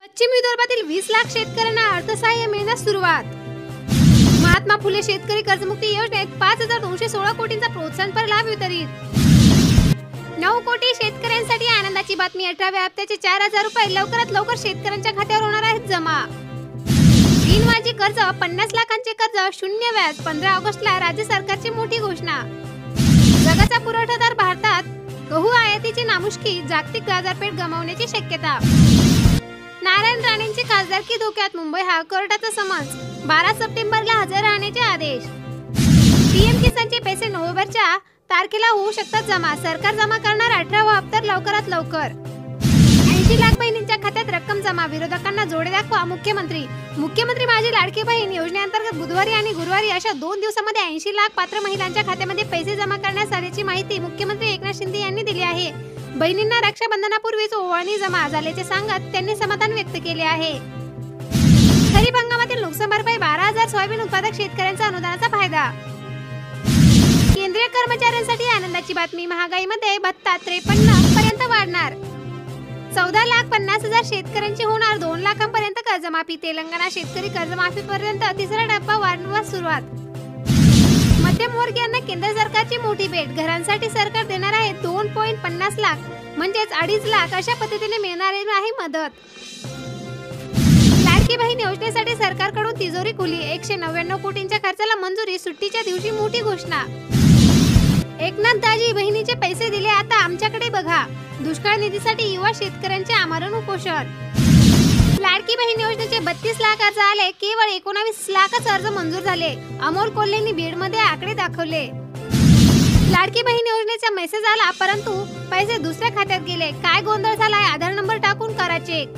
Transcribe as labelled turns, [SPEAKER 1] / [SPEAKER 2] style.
[SPEAKER 1] पश्चिम विदर्भातील 20 लाख शेतकऱ्यांना अर्थसहाय्य मिळण्यास सुरुवात. महात्मा फुले शेतकरी कर्जमुक्ती योजनेत 5216 कोटींचा प्रोत्साहनपर लाभ वितरित. 9 कोटी शेतकऱ्यांसाठी आनंदाची बातमी. 18व्या हप्त्याचे 4000 रुपये लवकरात लवकर शेतकऱ्यांच्या खात्यावर होणार आहेत जमा. बिनव्याजी कर्ज 50 लाखांचे कर्ज शून्य व्याज. 15 ऑगस्टला राज्य सरकारची मोठी घोषणा. जगाचा पुरवठादार भारतात, गहू आयातीची नामुष्की. जागतिक बाजारपेठ गमावण्याची शक्यता. नारायण राणेंची खासदारकी धोक्यात. मुंबई हायकोर्टाचा समन्स. 12 सप्टेंबरला हजर राहण्याचे आदेश. पीएम किसानचे पैसे नोव्हेंबरच्या तारखेला होऊ शकतात जमा. सरकार जमा करणार 18वा हप्ता लवकरात लवकर. 80 लाख बहिणींच्या खात्यात रक्कम जमा. विरोधकांना जोडे दाखवा. मुख्यमंत्री माझी लाडकी बहीण योजनेअंतर्गत बुधवारी आणि गुरुवारी अशा 2 दिवसांमध्ये 80 लाख पात्र महिलांच्या खात्यामध्ये पैसे जमा करण्यात आल्याची माहिती मुख्यमंत्री एकनाथ शिंदे यांनी दिली आहे. बहिणींना रक्षाबंधनापूर्वीच ओवाळणी जमा झाल्याचे सांगत त्यांनी समाधान व्यक्त केले आहे. खरीप हंगामातील नुकसान भरपाई 12,000 सोयाबीन उत्पादक शेतकऱ्यांचा अनुदानाचा फायदा. केंद्रीय कर्मचाऱ्यांसाठी आनंदाची बातमी. महागाईमध्ये भत्ता 53 पर्यंत वाढणार. 14,50,000 शेतकऱ्यांची होणार 2 लाखांपर्यंत कर्जमाफी. तेलंगणा शेतकरी कर्जमाफीपर्यंत तिसरा टप्पा वाढवण्यास सुरुवात. मध्यमवर्गीयांना केंद्र सरकारची मोठी भेट. घरांसाठी सरकार देणार आहे 2.50 लाख म्हणजेच 2.5 लाख अशा पद्धतीने मिळणार आहे मदत. लाडकी बहीण योजनेसाठी सरकारकडून तिजोरी खुली. 199 कोटींच्या खर्चाला मंजुरी. सुट्टीच्या दिवशी मोठी घोषणा. एकनाथ दाजी बहिणीचे पैसे दिले, आता आमच्याकडे बघा. दुष्काळ निधीसाठी युवा शेतकऱ्यांचे आमरण उपोषण. लाडकी बहीण योजनेचे 32 लाख अर्ज आले, केवळ 19 लाखच अर्ज मंजूर झाले. अमोल कोल्हेंनी बीडमध्ये आकडे दाखवले. लाडकी बहीण योजनेचा मेसेज आला, परंतु पैसे दुसऱ्या खात्यात गेले. काय गोंधळ झालाय? आधार नंबर टाकून करा चेक.